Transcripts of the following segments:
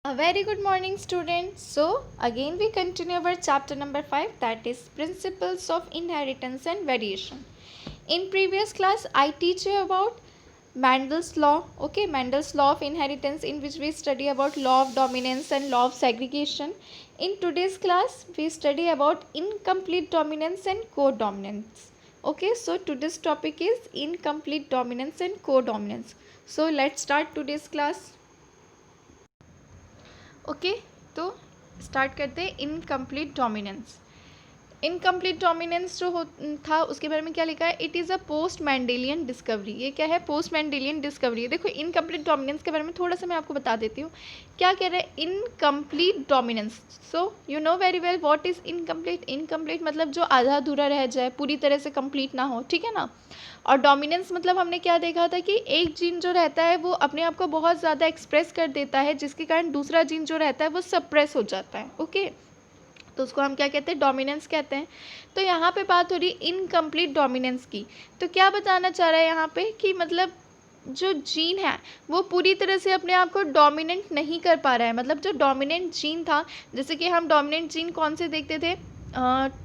A very good morning, students. So, again we continue our chapter number 5, that is Principles of Inheritance and Variation. In previous class, I teach you about Mendel's law, okay, Mendel's law of inheritance, in which we study about law of dominance and law of segregation. In today's class, we study about incomplete dominance and codominance. Okay, so today's topic is incomplete dominance and codominance. So, let's start today's class. Okay तो start करते हैं incomplete dominance. Incomplete dominance जो था उसके बारे में क्या लिखा है, it is a post Mendelian discovery. ये क्या है, पोस्ट मैंडेलियन डिस्कवरी। देखो इनकम्प्लीट डोमिनेंस के बारे में थोड़ा सा मैं आपको बता देती हूँ। क्या कह रहा है, incomplete dominance. So you know very well what is incomplete. Incomplete मतलब जो आधा अधूरा रह जाए, पूरी तरह से कंप्लीट ना हो, ठीक है ना। और डोमिनेंस मतलब हमने क्या देखा था कि एक जीन जो रहता है वो अपने आप को बहुत ज़्यादा एक्सप्रेस कर देता है, जिसके कारण दूसरा जीन जो रहता है वो सप्रेस हो जाता है। ओके, तो उसको हम क्या कहते हैं, डोमिनेंस कहते हैं। तो यहाँ पे बात हो रही इनकम्प्लीट डोमिनेंस की। तो क्या बताना चाह रहा है यहाँ पे कि मतलब जो जीन है वो पूरी तरह से अपने आप को डोमिनेंट नहीं कर पा रहा है। मतलब जो डोमिनेंट जीन था, जैसे कि हम डोमिनेंट जीन कौन से देखते थे,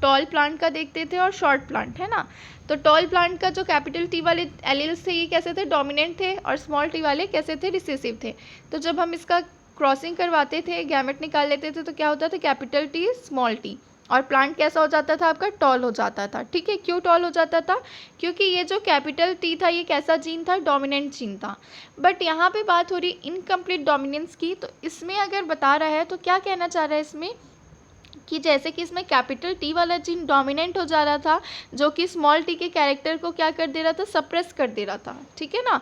टॉल प्लांट का देखते थे और शॉर्ट प्लांट, है ना। तो टॉल प्लांट का जो कैपिटल टी वाले एलील्स थे ये कैसे थे, डोमिनेंट थे, और स्मॉल टी वाले कैसे थे, रिसेसिव थे। तो जब हम इसका क्रॉसिंग करवाते थे, गैमेट निकाल लेते थे, तो क्या होता था, कैपिटल टी स्मॉल टी, और प्लांट कैसा हो जाता था आपका, टॉल हो जाता था। ठीक है, क्यों टॉल हो जाता था, क्योंकि ये जो कैपिटल टी था ये कैसा जीन था, डोमिनेंट जीन था। बट यहाँ पे बात हो रही इनकम्प्लीट डोमिनेंस की। तो इसमें अगर बता रहा है तो क्या कहना चाह रहा है इसमें कि जैसे कि इसमें कैपिटल टी वाला जीन डोमिनेंट हो जा रहा था, जो कि स्मॉल टी के कैरेक्टर को क्या कर दे रहा था, सप्रेस कर दे रहा था, ठीक है ना।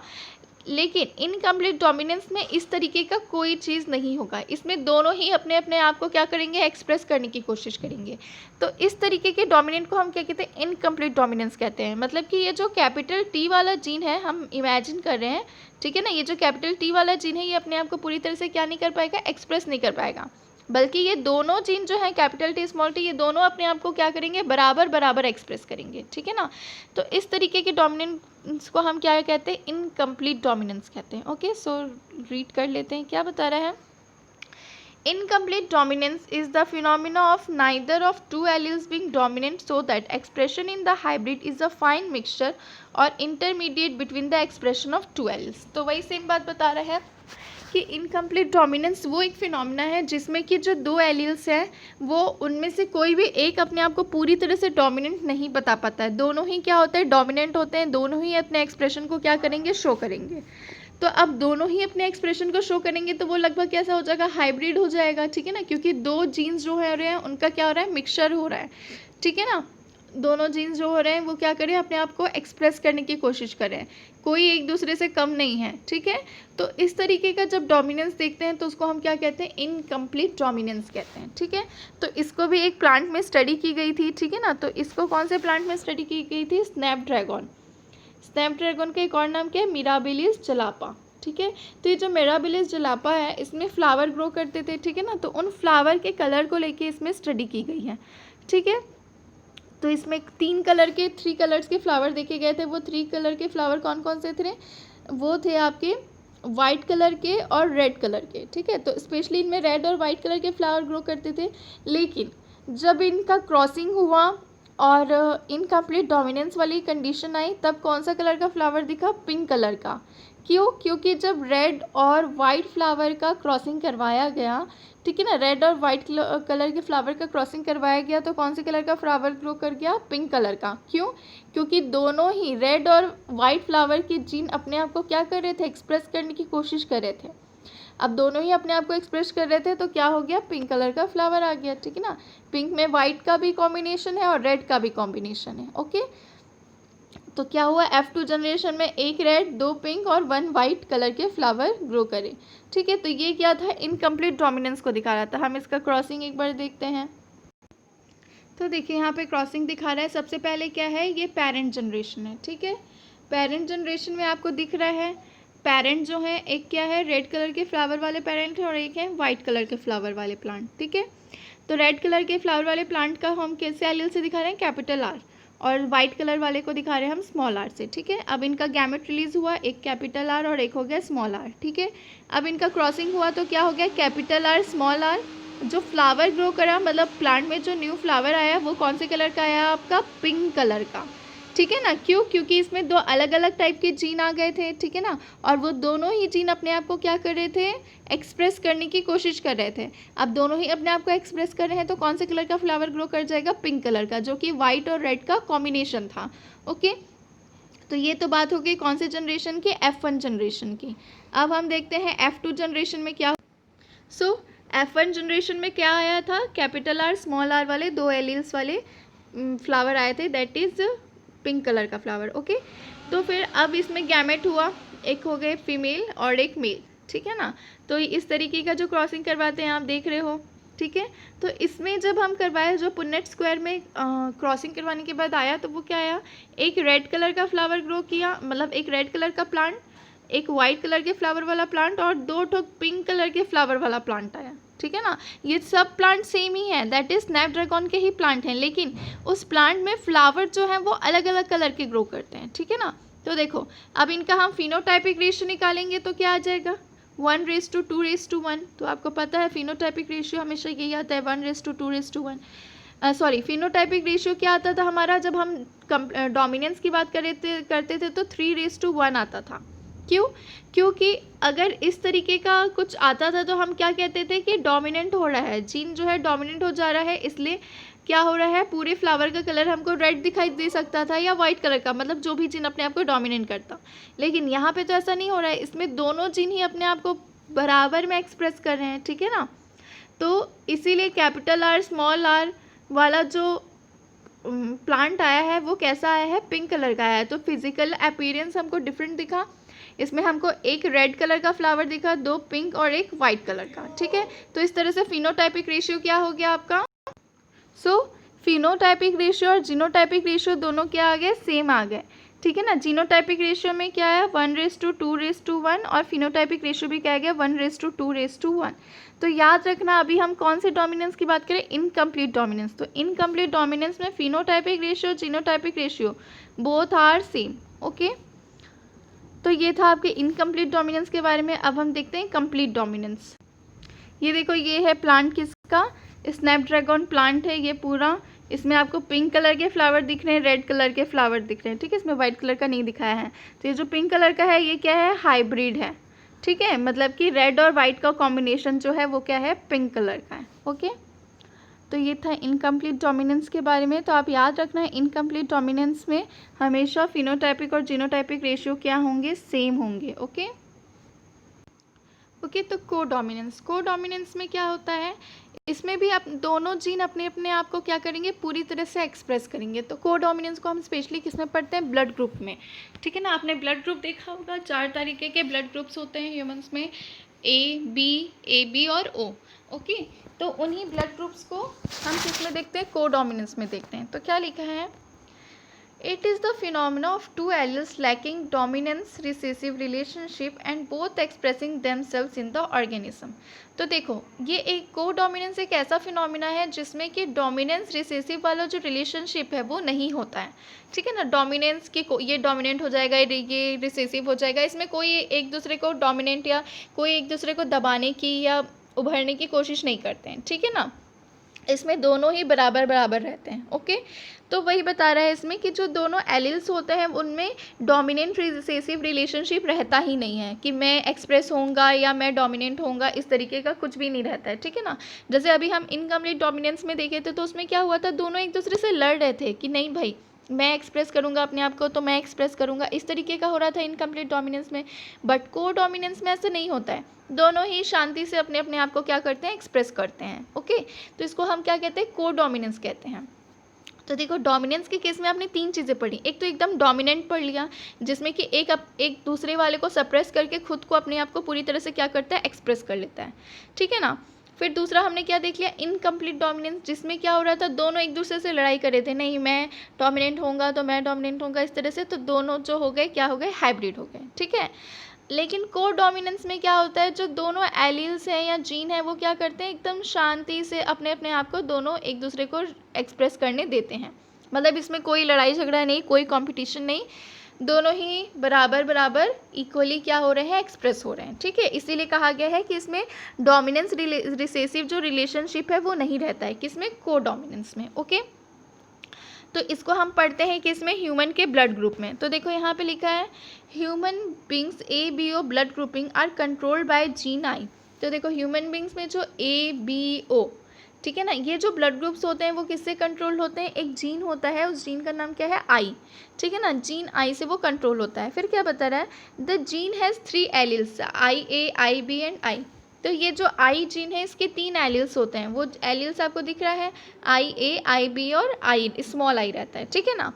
लेकिन इनकम्प्लीट डोमिनेंस में इस तरीके का कोई चीज़ नहीं होगा। इसमें दोनों ही अपने अपने आप को क्या करेंगे, एक्सप्रेस करने की कोशिश करेंगे। तो इस तरीके के डोमिनेंट को हम क्या कहते हैं, इनकम्प्लीट डोमिनेंस कहते हैं। मतलब कि ये जो कैपिटल टी वाला जीन है, हम इमेजिन कर रहे हैं, ठीक है ना, ये जो कैपिटल टी वाला जीन है ये अपने आप को पूरी तरह से क्या नहीं कर पाएगा, एक्सप्रेस नहीं कर पाएगा। बल्कि ये दोनों जीन जो है, कैपिटल टी स्मॉल टी, ये दोनों अपने आप को क्या करेंगे, बराबर बराबर एक्सप्रेस करेंगे, ठीक है ना। तो इस तरीके के डोमिनेंस को हम क्या कहते हैं, इनकम्प्लीट डोमिनेंस कहते हैं। ओके, सो रीड कर लेते हैं क्या बता रहा है। Incomplete dominance is the phenomena of neither of two alleles being dominant, so that expression in the hybrid is a fine mixture or intermediate between the expression of two alleles। तो वही same बात बता रहा है कि incomplete dominance वो एक phenomena है जिसमें कि जो दो एलील्स हैं वो उनमें से कोई भी एक अपने आप को पूरी तरह से डोमिनेंट नहीं बता पाता है। दोनों ही क्या होता है, डोमिनेंट होते हैं, दोनों ही अपने एक्सप्रेशन को क्या करेंगे, शो करेंगे। तो अब दोनों ही अपने एक्सप्रेशन को शो करेंगे तो वो लगभग कैसा हो जाएगा, हाइब्रिड हो जाएगा, ठीक है ना, क्योंकि दो जीन्स जो हो रहे हैं उनका क्या हो रहा है, मिक्सचर हो रहा है, ठीक है ना। दोनों जीन्स जो हो रहे हैं वो क्या करें, अपने आप को एक्सप्रेस करने की कोशिश करें, कोई एक दूसरे से कम नहीं है, ठीक है। तो इस तरीके का जब डोमिनेंस देखते हैं तो उसको हम क्या कहते हैं, इनकम्प्लीट डोमिनेंस कहते हैं, ठीक है। तो इसको भी एक प्लांट में स्टडी की गई थी, ठीक है ना। तो इसको कौन से प्लांट में स्टडी की गई थी, स्नैपड्रैगन। स्नैपड्रैगन का एक और नाम क्या है, मिराबिलिस जलापा, ठीक है। तो ये जो मिराबिलिस जलापा है इसमें फ्लावर ग्रो करते थे, ठीक है ना। तो उन फ्लावर के कलर को लेके इसमें स्टडी की गई है, ठीक है। तो इसमें 3 कलर्स के फ्लावर देखे गए थे। वो 3 कलर के फ्लावर कौन कौन से थे, वो थे आपके वाइट कलर के और रेड कलर के, ठीक है। तो स्पेशली इनमें रेड और वाइट कलर के फ्लावर ग्रो करते थे। लेकिन जब इनका क्रॉसिंग हुआ और इनकम्प्लीट डोमिनेंस वाली कंडीशन आई, तब कौन सा कलर का फ्लावर दिखा, पिंक कलर का। क्यों, क्योंकि जब रेड और वाइट फ्लावर का क्रॉसिंग करवाया गया, ठीक है ना, रेड और वाइट कलर के फ्लावर का क्रॉसिंग करवाया गया, तो कौन से कलर का फ्लावर ग्रो कर गया, पिंक कलर का। क्यों, क्योंकि दोनों ही रेड और वाइट फ्लावर के जीन अपने आप को क्या कर रहे थे, एक्सप्रेस करने की कोशिश कर रहे थे। अब दोनों ही अपने आप को एक्सप्रेस कर रहे थे तो क्या हो गया, पिंक कलर का फ्लावर आ गया, ठीक है ना। पिंक में वाइट का भी कॉम्बिनेशन है और रेड का भी कॉम्बिनेशन है। ओके, तो क्या हुआ, F2 जनरेशन में एक रेड, 2 पिंक और 1 वाइट कलर के फ्लावर ग्रो करे, ठीक है। तो ये क्या था, इनकम्प्लीट डोमिनेंस को दिखा रहा था। हम इसका क्रॉसिंग एक बार देखते हैं। तो देखिए यहाँ पे क्रॉसिंग दिखा रहा है। सबसे पहले क्या है, ये पेरेंट जनरेशन है, ठीक है। पेरेंट जनरेशन में आपको दिख रहा है, पेरेंट जो है एक क्या है, रेड कलर के फ्लावर वाले पेरेंट है और एक है वाइट कलर के फ्लावर वाले प्लांट, ठीक है। तो रेड कलर के फ्लावर वाले प्लांट का हम कैसे एलील से दिखा रहे हैं, कैपिटल आर। और वाइट कलर वाले को दिखा रहे हैं हम स्मॉल आर से, ठीक है। अब इनका गैमेट रिलीज हुआ, एक कैपिटल आर और एक हो गया स्मॉल आर, ठीक है। अब इनका क्रॉसिंग हुआ तो क्या हो गया, कैपिटल आर स्मॉल आर। जो फ्लावर ग्रो करा, मतलब प्लांट में जो न्यू फ्लावर आया वो कौन से कलर का आया आपका, पिंक कलर का, ठीक है ना। क्यों, क्योंकि इसमें दो अलग अलग टाइप के जीन आ गए थे, ठीक है ना। और वो दोनों ही जीन अपने आप को क्या कर रहे थे, एक्सप्रेस करने की कोशिश कर रहे थे। अब दोनों ही अपने आप को एक्सप्रेस कर रहे हैं तो कौन से कलर का फ्लावर ग्रो कर जाएगा, पिंक कलर का, जो कि वाइट और रेड का कॉम्बिनेशन था। ओके, तो ये तो बात हो गई कौन से जनरेशन की, F1 जनरेशन की। अब हम देखते हैं F2 जनरेशन में क्या। सो F1 जनरेशन में क्या आया था, कैपिटल आर स्मॉल आर वाले दो एलील्स वाले फ्लावर आए थे, दैट इज़ पिंक कलर का फ्लावर। ओके, तो फिर अब इसमें गैमेट हुआ, एक हो गए फीमेल और एक मेल, ठीक है ना। तो इस तरीके का जो क्रॉसिंग करवाते हैं आप देख रहे हो, ठीक है। तो इसमें जब हम करवाए, जो पुन्नेट स्क्वायर में क्रॉसिंग करवाने के बाद आया, तो वो क्या आया, एक रेड कलर का फ्लावर ग्रो किया, मतलब एक रेड कलर का प्लांट, एक वाइट कलर के फ्लावर वाला प्लांट और दो ठो पिंक कलर के फ्लावर वाला प्लांट आया, ठीक है ना। ये सब प्लांट सेम ही है, दैट इज स्नैपड्रैगन के ही प्लांट हैं, लेकिन उस प्लांट में फ्लावर जो है वो अलग अलग कलर के ग्रो करते हैं, ठीक है ना। तो देखो अब इनका हम फिनोटाइपिक रेशियो निकालेंगे तो क्या आ जाएगा, 1:2:1। तो आपको पता है फिनोटाइपिक रेशियो हमेशा यही आता है, 1:2:1। सॉरी, फिनोटाइपिक रेशियो क्या आता था हमारा, जब हम डोमिनेंस की बात करते थे तो 3:1 आता था। क्यों, क्योंकि अगर इस तरीके का कुछ आता था तो हम क्या कहते थे कि डोमिनेंट हो रहा है, जीन जो है डोमिनेंट हो जा रहा है, इसलिए क्या हो रहा है, पूरे फ्लावर का कलर हमको रेड दिखाई दे सकता था या वाइट कलर का, मतलब जो भी जीन अपने आप को डोमिनेट करता। लेकिन यहाँ पे तो ऐसा नहीं हो रहा है, इसमें दोनों जीन ही अपने आप को बराबर में एक्सप्रेस कर रहे हैं, ठीक है ना। तो इसीलिए कैपिटल आर स्मॉल आर वाला जो प्लांट आया है वो कैसा आया है, पिंक कलर का आया है। तो फिजिकल अपीयरेंस हमको डिफरेंट दिखा, इसमें हमको एक रेड कलर का फ्लावर दिखा, दो पिंक और एक वाइट कलर का, ठीक है। तो इस तरह से फिनोटाइपिक रेशियो क्या हो गया आपका, सो फिनोटाइपिक रेशियो और जीनोटाइपिक रेशियो दोनों क्या आ गए, सेम आ गए, ठीक है ना। जीनोटाइपिक रेशियो में क्या है 1:2:1 और फिनोटाइपिक रेशियो भी क्या आ गया 1:2:1। तो याद रखना अभी हम कौन से डोमिनेंस की बात करें, इनकम्प्लीट डोमिनेंस। तो इनकम्प्लीट डोमिनेंस में phenotypic ratio genotypic ratio both are same. Okay, तो ये था आपके इनकम्प्लीट डोमिनेंस के बारे में। अब हम देखते हैं कंप्लीट डोमिनेंस। ये देखो, ये है प्लांट किसका, स्नैपड्रैगन प्लांट है ये पूरा। इसमें आपको पिंक कलर के फ्लावर दिख रहे हैं, रेड कलर के फ्लावर दिख रहे हैं, ठीक है। इसमें वाइट कलर का नहीं दिखाया है। तो ये जो पिंक कलर का है ये क्या है, हाइब्रिड है, ठीक है। मतलब कि रेड और वाइट का कॉम्बिनेशन जो है वो क्या है, पिंक कलर का है। ओके, तो ये था इनकम्प्लीट डोमिनेंस के बारे में। तो आप याद रखना है इनकम्प्लीट डोमिनेंस में हमेशा फिनोटाइपिक और जीनोटाइपिक रेशियो क्या होंगे, सेम होंगे। ओके ओके, तो कोडोमिनेंस में क्या होता है, इसमें भी आप दोनों जीन अपने अपने आप को क्या करेंगे, पूरी तरह से एक्सप्रेस करेंगे। तो कोडोमिनेंस को हम स्पेशली किस में पढ़ते हैं, ब्लड ग्रुप में, ठीक है ना। आपने ब्लड ग्रुप देखा होगा, 4 तरीके के ब्लड ग्रुप्स होते हैं ह्यूमंस में, ए बी और ओ। ओके, तो उन्हीं ब्लड ग्रुप्स को हम किस में देखते हैं, कोडोमिनेंस में देखते हैं। तो क्या लिखा है, It is the phenomena of two alleles lacking dominance-recessive relationship and both expressing themselves in the organism. तो देखो, ये एक कोडोमिनेंस एक ऐसा फिनोमिना है जिसमें कि डोमिनेंस रिसेसिव वाला जो रिलेशनशिप है वो नहीं होता है, ठीक है ना। डोमिनेंस के ये डोमिनेंट हो जाएगा, ये रिसेसिव हो जाएगा, इसमें कोई एक दूसरे को डोमिनेंट या कोई एक दूसरे को दबाने की या उभरने की कोशिश नहीं करते हैं, ठीक है ना। इसमें दोनों ही बराबर बराबर रहते हैं। ओके, तो वही बता रहा है इसमें कि जो दोनों एलिल्स होते हैं उनमें डोमिनेंट रिसेसिव रिलेशनशिप रहता ही नहीं है कि मैं एक्सप्रेस होऊंगा या मैं डोमिनेंट होऊंगा, इस तरीके का कुछ भी नहीं रहता है, ठीक है ना। जैसे अभी हम इनकम्प्लीट डोमिनेंस में देखे थे तो उसमें क्या हुआ था, दोनों एक दूसरे से लड़ रहे थे कि नहीं भाई मैं एक्सप्रेस करूंगा अपने आप को तो मैं एक्सप्रेस करूंगा, इस तरीके का हो रहा था इनकम्प्लीट डोमिनेंस में। बट को डोमिनेंस में ऐसे नहीं होता है, दोनों ही शांति से अपने अपने आप को क्या करते हैं, एक्सप्रेस करते हैं। ओके, तो इसको हम क्या कहते हैं, को डोमिनेंस कहते हैं। तो देखो, डोमिनेंस के केस में आपने 3 चीज़ें पढ़ी। एक तो एकदम डोमिनेंट पढ़ लिया जिसमें कि एक दूसरे वाले को सप्रेस करके खुद को अपने आप को पूरी तरह से क्या करता है, एक्सप्रेस कर लेता है, ठीक है ना। फिर दूसरा हमने क्या देख लिया, इनकम्प्लीट डोमिनेंस, जिसमें क्या हो रहा था, दोनों एक दूसरे से लड़ाई कर रहे थे, नहीं मैं डोमिनेंट होऊंगा तो मैं डोमिनेंट होऊंगा, इस तरह से। तो दोनों जो हो गए क्या हो गए, हाइब्रिड हो गए, ठीक है। लेकिन को डोमिनेंस में क्या होता है, जो दोनों एलील्स हैं या जीन है वो क्या करते हैं, एकदम शांति से अपने अपने आप को दोनों एक दूसरे को एक्सप्रेस करने देते हैं। मतलब इसमें कोई लड़ाई झगड़ा नहीं, कोई कंपटीशन नहीं, दोनों ही बराबर बराबर इक्वली क्या हो रहे हैं, एक्सप्रेस हो रहे हैं। ठीक है, इसीलिए कहा गया है कि इसमें डोमिनेंस रिसेसिव जो रिलेशनशिप है वो नहीं रहता है, किसमें, को डोमिनेंस में। ओके, तो इसको हम पढ़ते हैं किसमें, ह्यूमन के ब्लड ग्रुप में। तो देखो यहाँ पे लिखा है human beings A B O blood grouping are controlled by gene I. तो देखो ह्यूमन बींग्स में जो ए बी ओ, ठीक है ना, ये जो ब्लड ग्रुप्स होते हैं वो किससे कंट्रोल होते हैं, एक जीन होता है, उस जीन का नाम क्या है, आई। ठीक है ना, जीन आई से वो कंट्रोल होता है। फिर क्या बता रहा है, the gene has 3 alleles, I A I B and I. तो ये जो आई जीन है इसके 3 एलिल्स होते हैं, वो एलिल्स आपको दिख रहा है, आई ए आई बी और आई स्मॉल आई रहता है। ठीक है ना,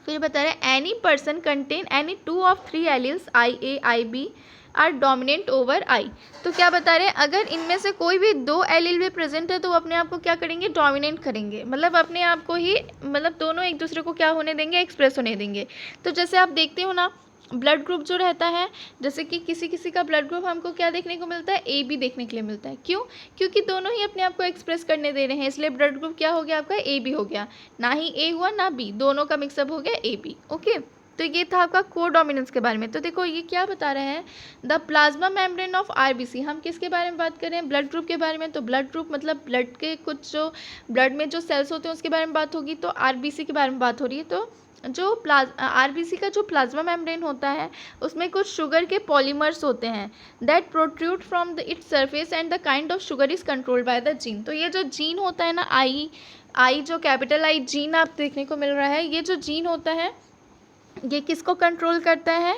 फिर बता रहे हैं any person contain any 2 of 3 alleles I A I B are dominant over I. तो क्या बता रहे हैं, अगर इनमें से कोई भी 2 एलिल भी प्रेजेंट है तो वो अपने आप को क्या करेंगे, डोमिनेंट करेंगे, मतलब अपने आप को ही, मतलब दोनों एक दूसरे को क्या होने देंगे, एक्सप्रेस होने देंगे। तो जैसे आप देखते हो ना, ब्लड ग्रुप जो रहता है, जैसे कि किसी किसी का ब्लड ग्रुप हमको क्या देखने को मिलता है, ए बी देखने के लिए मिलता है। क्यों, क्योंकि दोनों ही अपने आप को एक्सप्रेस करने दे रहे हैं, इसलिए ब्लड ग्रुप क्या हो गया आपका, ए बी हो गया, ना ही ए हुआ ना बी, दोनों का मिक्सअप हो गया ए बी। ओके, तो ये था आपका को डोमिनेंस के बारे में। तो देखो ये क्या बता रहे हैं, the plasma membrane of RBC. हम किसके बारे में बात कर रहे हैं, ब्लड ग्रुप के बारे में। तो ब्लड ग्रुप मतलब ब्लड के कुछ जो ब्लड में जो सेल्स होते हैं उसके बारे में बात होगी, तो आरबीसी के बारे में बात हो रही है। तो जो आरबीसी का जो प्लाज्मा मेम्ब्रेन होता है उसमें कुछ शुगर के पॉलीमर्स होते हैं, that protrude from the its surface and the kind of sugar is controlled by the gene. तो ये जो जीन होता है ना, आई जो कैपिटल आई जीन आप देखने को मिल रहा है, ये जो जीन होता है ये किसको कंट्रोल करता है,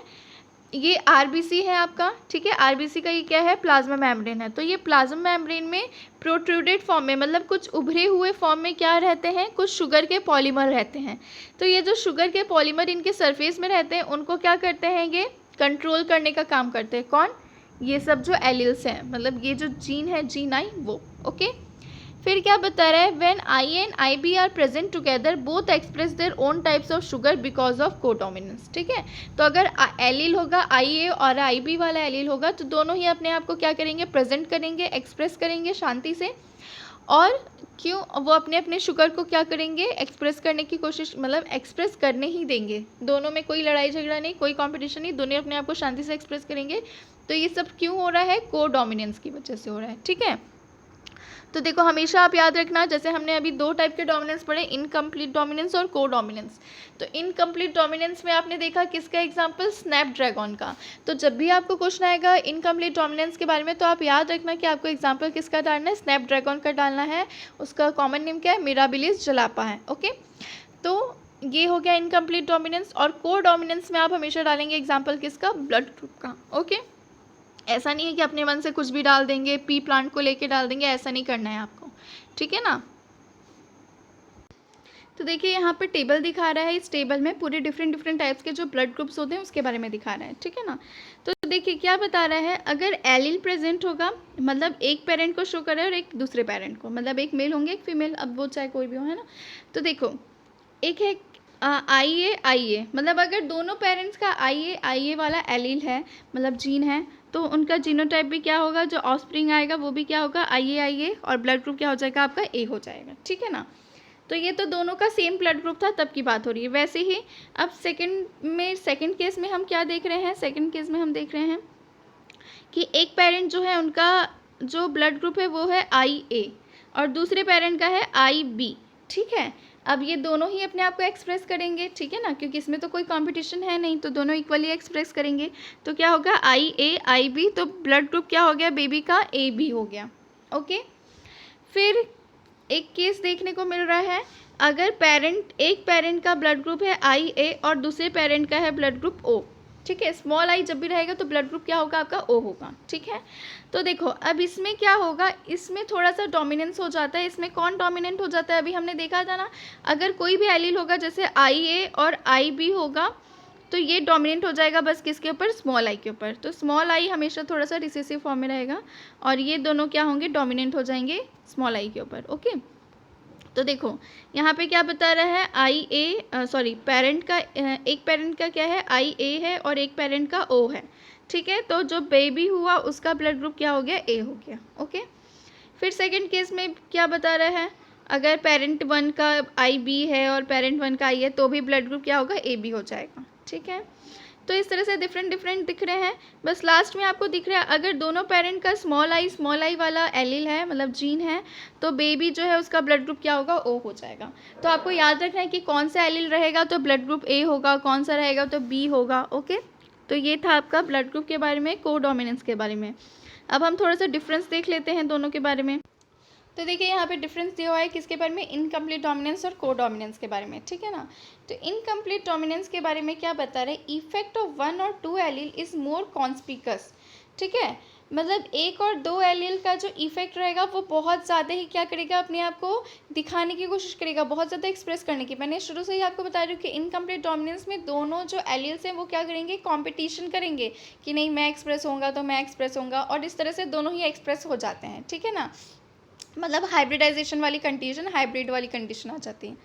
ये आरबीसी है आपका। ठीक है, आरबीसी का ये क्या है, प्लाज्मा मेम्ब्रेन है। तो ये प्लाज्मा मेम्ब्रेन में प्रोट्रूडेड फॉर्म में, मतलब कुछ उभरे हुए फॉर्म में क्या रहते हैं, कुछ शुगर के पॉलीमर रहते हैं। तो ये जो शुगर के पॉलीमर इनके सरफेस में रहते हैं उनको क्या करते हैं, ये कंट्रोल करने का काम करते हैं। कौन, ये सब जो एलिल्स हैं, मतलब ये जो जीन है, जीन आई, वो। ओके, फिर क्या बता रहा है, when I and I B are present together both express their own types of sugar because of codominance. ठीक है, तो अगर एलिल होगा, आई ए और आई बी वाला एलिल होगा, तो दोनों ही अपने आप को क्या करेंगे, प्रेजेंट करेंगे, एक्सप्रेस करेंगे शांति से। और क्यों, वो अपने अपने शुगर को क्या करेंगे, एक्सप्रेस करने की कोशिश, मतलब एक्सप्रेस करने ही देंगे, दोनों में कोई लड़ाई झगड़ा नहीं, कोई कॉम्पिटिशन नहीं, दोनों अपने आप को शांति से एक्सप्रेस करेंगे। तो ये सब क्यों हो रहा है, को डोमिनेंस की वजह से हो रहा है। ठीक है, तो देखो हमेशा आप याद रखना, जैसे हमने अभी 2 टाइप के डोमिनेंस पढ़े, इनकम्प्लीट डोमिनेंस और को डोमिनेंस। तो इनकम्प्लीट डोमिनेंस में आपने देखा किसका एग्जांपल, स्नैपड्रैगन का। तो जब भी आपको क्वेश्चन आएगा इनकम्प्लीट डोमिनेंस के बारे में, तो आप याद रखना कि आपको एग्जाम्पल किसका डालना है, स्नैपड्रैगन का डालना है। उसका कॉमन नेम क्या है, मिराबिलिस जलापा है। ओके, तो ये हो गया इनकम्प्लीट डोमिनेंस। और को डोमिनेंस में आप हमेशा डालेंगे एग्जाम्पल किसका, ब्लड ग्रुप का। ओके, ऐसा नहीं है कि अपने मन से कुछ भी डाल देंगे, पी प्लांट को लेके डाल देंगे, ऐसा नहीं करना है आपको। ठीक है ना, तो देखिए यहाँ पे टेबल दिखा रहा है, इस टेबल में पूरे डिफरेंट टाइप्स के जो ब्लड ग्रुप्स होते हैं उसके बारे में दिखा रहा है। ठीक है ना, तो देखिए क्या बता रहा है, अगर एलिल प्रेजेंट होगा, मतलब एक पेरेंट को शो कर रहा है और एक दूसरे पेरेंट को, मतलब एक मेल होंगे एक फीमेल, अब वो चाहे कोई भी हो, है ना। तो देखो एक है आई ए, मतलब अगर दोनों पेरेंट्स का आई ए वाला एलील है, मतलब जीन है, तो उनका जीनोटाइप भी क्या होगा, जो ऑफस्प्रिंग आएगा वो भी क्या होगा, आई ए, और ब्लड ग्रुप क्या हो जाएगा आपका, ए हो जाएगा। ठीक है ना, तो ये तो दोनों का सेम ब्लड ग्रुप था तब की बात हो रही है। वैसे ही अब सेकंड केस में हम क्या देख रहे हैं, सेकंड केस में हम देख रहे हैं कि एक पेरेंट जो है उनका जो ब्लड ग्रुप है वो है आई ए और दूसरे पेरेंट का है आई बी। ठीक है, अब ये दोनों ही अपने आप को एक्सप्रेस करेंगे। ठीक है ना, क्योंकि इसमें तो कोई कंपटीशन है नहीं, तो दोनों इक्वली एक्सप्रेस करेंगे। तो क्या होगा, आई ए आई बी, तो ब्लड ग्रुप क्या हो गया बेबी का, ए बी हो गया। ओके, फिर एक केस देखने को मिल रहा है, अगर एक पेरेंट का ब्लड ग्रुप है आई ए और दूसरे पेरेंट का है ब्लड ग्रुप ओ। ठीक है, स्मॉल आई जब भी रहेगा तो ब्लड ग्रुप क्या होगा आपका, ओ होगा। ठीक है, तो देखो अब इसमें क्या होगा, इसमें थोड़ा सा डोमिनेंस हो जाता है। इसमें कौन डोमिनेंट हो जाता है, अभी हमने देखा था ना, अगर कोई भी एलील होगा जैसे आई ए और आई बी होगा तो ये डोमिनेंट हो जाएगा बस किसके ऊपर, स्मॉल आई के ऊपर। तो स्मॉल आई हमेशा थोड़ा सा रिसेसिव फॉर्म में रहेगा और ये दोनों क्या होंगे, डोमिनेंट हो जाएंगे स्मॉल आई के ऊपर। ओके, तो देखो यहाँ पे क्या बता रहा है, आई ए पेरेंट का एक पेरेंट का क्या है, आई ए है और एक पेरेंट का ओ है। ठीक है, तो जो बेबी हुआ उसका ब्लड ग्रुप क्या हो गया, ए हो गया। ओके, फिर सेकंड केस में क्या बता रहा है, अगर पेरेंट 1 का आई बी है और पेरेंट 1 का आई है तो भी ब्लड ग्रुप क्या होगा, ए बी हो जाएगा। ठीक है, तो इस तरह से डिफरेंट डिफरेंट दिख रहे हैं। बस लास्ट में आपको दिख रहा है अगर दोनों पेरेंट का स्मॉल आई वाला एलील है, मतलब जीन है, तो बेबी जो है उसका ब्लड ग्रुप क्या होगा, ओ हो जाएगा। तो आपको याद रखना है कि कौन सा एलील रहेगा तो ब्लड ग्रुप ए होगा, कौन सा रहेगा तो बी होगा। ओके, तो ये था आपका ब्लड ग्रुप के बारे में, कोडोमिनेंस के बारे में। अब हम थोड़ा सा डिफरेंस देख लेते हैं दोनों के बारे में। तो देखिए यहाँ पे डिफरेंस दिया हुआ है किसके बारे में, इनकम्प्लीट डोमिनेंस और कोडोमिनेंस के बारे में। ठीक है ना, तो इनकम्प्लीट डोमिनेंस के बारे में क्या बता रहे हैं, इफेक्ट ऑफ 1 और 2 एलील इज मोर कॉन्स्पिकस। ठीक है, मतलब 1 और 2 एलील का जो इफेक्ट रहेगा वो बहुत ज़्यादा ही क्या करेगा, अपने आप को दिखाने की कोशिश करेगा, बहुत ज़्यादा एक्सप्रेस करने की। मैंने शुरू से ही आपको बता रही हूँ कि इनकम्प्लीट डोमिनेंस में दोनों जो एलील्स हैं वो क्या करेंगे, कॉम्पिटिशन करेंगे कि नहीं मैं एक्सप्रेस होऊंगा तो मैं एक्सप्रेस होऊंगा, और इस तरह से दोनों ही एक्सप्रेस हो जाते हैं। ठीक है ना, मतलब हाइब्रिडाइजेशन वाली कंडीशन, हाइब्रिड वाली कंडीशन आ जाती है।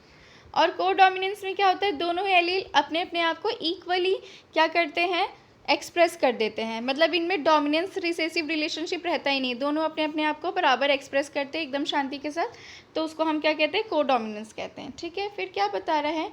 और कोडोमिनेंस में क्या होता है, दोनों ही एलील अपने अपने आप को इक्वली क्या करते हैं, एक्सप्रेस कर देते हैं। मतलब इनमें डोमिनेंस रिसेसिव रिलेशनशिप रहता ही नहीं, दोनों अपने अपने आप को बराबर एक्सप्रेस करते हैं एकदम शांति के साथ, तो उसको हम क्या कहते हैं, कोडोमिनेंस कहते हैं। ठीक है, फिर क्या बता रहा है,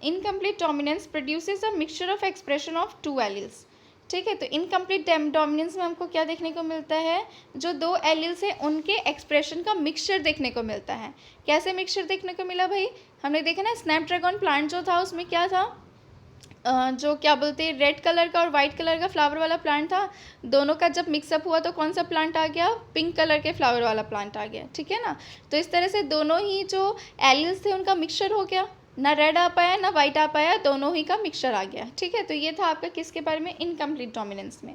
incomplete dominance produces a mixture of expression of 2 alleles. ठीक है, तो इनकम्प्लीट डोमिनेंस में हमको क्या देखने को मिलता है, जो 2 एलील्स हैं उनके एक्सप्रेशन का मिक्सचर देखने को मिलता है। कैसे मिक्सचर देखने को मिला भाई, हमने देखा ना स्नैपड्रैगन प्लांट जो था उसमें क्या था, जो क्या बोलते हैं, रेड कलर का और वाइट कलर का फ्लावर वाला प्लांट था, दोनों का जब मिक्सअप हुआ तो कौन सा प्लांट आ गया, पिंक कलर के फ्लावर वाला प्लांट आ गया। ठीक है ना, तो इस तरह से दोनों ही जो एलील्स थे उनका मिक्सचर हो गया, ना रेड आ पाया ना वाइट आ पाया, दोनों ही का मिक्सचर आ गया। ठीक है, तो ये था आपका किसके बारे में, इनकम्प्लीट डोमिनेंस में।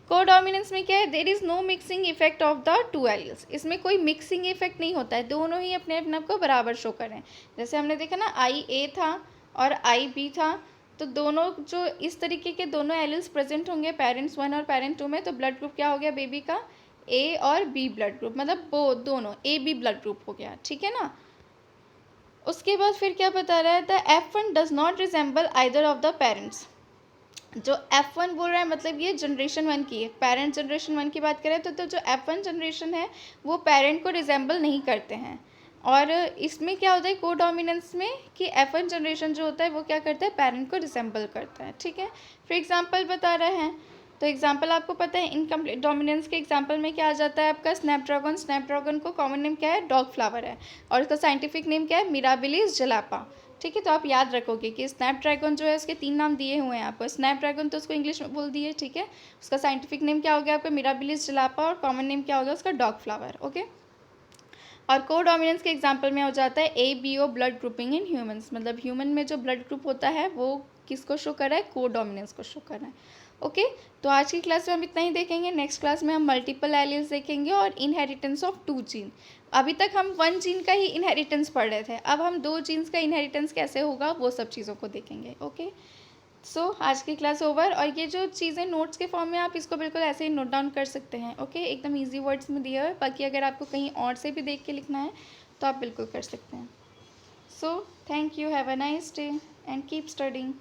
कोडोमिनेंस में क्या है, there is no mixing effect of the 2 alleles, इसमें कोई मिक्सिंग इफेक्ट नहीं होता है, दोनों ही अपने अपने आप को बराबर शो करें। जैसे हमने देखा ना आई ए था और आई बी था, तो दोनों जो इस तरीके के दोनों एलील्स प्रेजेंट होंगे पेरेंट्स 1 और पेरेंट 2 में, तो ब्लड ग्रुप क्या हो गया बेबी का, ए और बी ब्लड ग्रुप, मतलब वो दोनों ए बी ब्लड ग्रुप हो गया। ठीक है ना, उसके बाद फिर क्या बता रहा है, the F1 does not resemble either of the parents. जो F1 बोल रहा है मतलब ये जनरेशन 1 की है, पेरेंट जनरेशन 1 की बात करें तो जो F1 जनरेशन है वो पेरेंट को रिजेंबल नहीं करते हैं। और इसमें क्या होता है कोडोमिनेंस में, कि F1 जनरेशन जो होता है वो क्या करता है, पेरेंट को रिजेंबल करता है। ठीक है, फिर एग्जांपल बता रहे हैं, तो एग्जांपल आपको पता है इनकम्प्लीट डोमिनेंस के एग्जांपल में क्या आ जाता है आपका, स्नैपड्रैगन। स्नैपड्रैगन को कॉमन नेम क्या है, डॉग फ्लावर है, और इसका साइंटिफिक नेम क्या है, मिराबिलिस जलापा। ठीक है, तो आप याद रखोगे कि स्नैपड्रैगन जो है उसके 3 नाम दिए हुए हैं आपको। स्नैपड्रैगन तो उसको इंग्लिश में बोल दिए, ठीक है, उसका साइंटिफिक नेम क्या हो गया आपका, मिराबिलिस जलापा, और कॉमन नेम क्या हो गया उसका, डॉग फ्लावर। ओके, और कोडोमिनेंस के एग्जांपल में हो जाता है A B O blood grouping in humans, मतलब ह्यूमन में जो ब्लड ग्रुप होता है वो किसको शो कर रहा है, कोडोमिनेंस को शो कर रहा है। ओके, तो आज की क्लास में हम इतना ही देखेंगे, नेक्स्ट क्लास में हम मल्टीपल एलील्स देखेंगे और इनहेरिटेंस ऑफ 2 जीन। अभी तक हम 1 जीन का ही इनहेरिटेंस पढ़ रहे थे, अब हम 2 जीन्स का इनहेरिटेंस कैसे होगा वो सब चीज़ों को देखेंगे। ओके, सो आज की क्लास ओवर, और ये जो चीज़ें नोट्स के फॉर्म में आप इसको बिल्कुल ऐसे ही नोट डाउन कर सकते हैं। ओके, एकदम ईजी वर्ड्स में दिया है, बाकी अगर आपको कहीं और से भी देख के लिखना है तो आप बिल्कुल कर सकते हैं। So thank you, have a nice day and keep studying.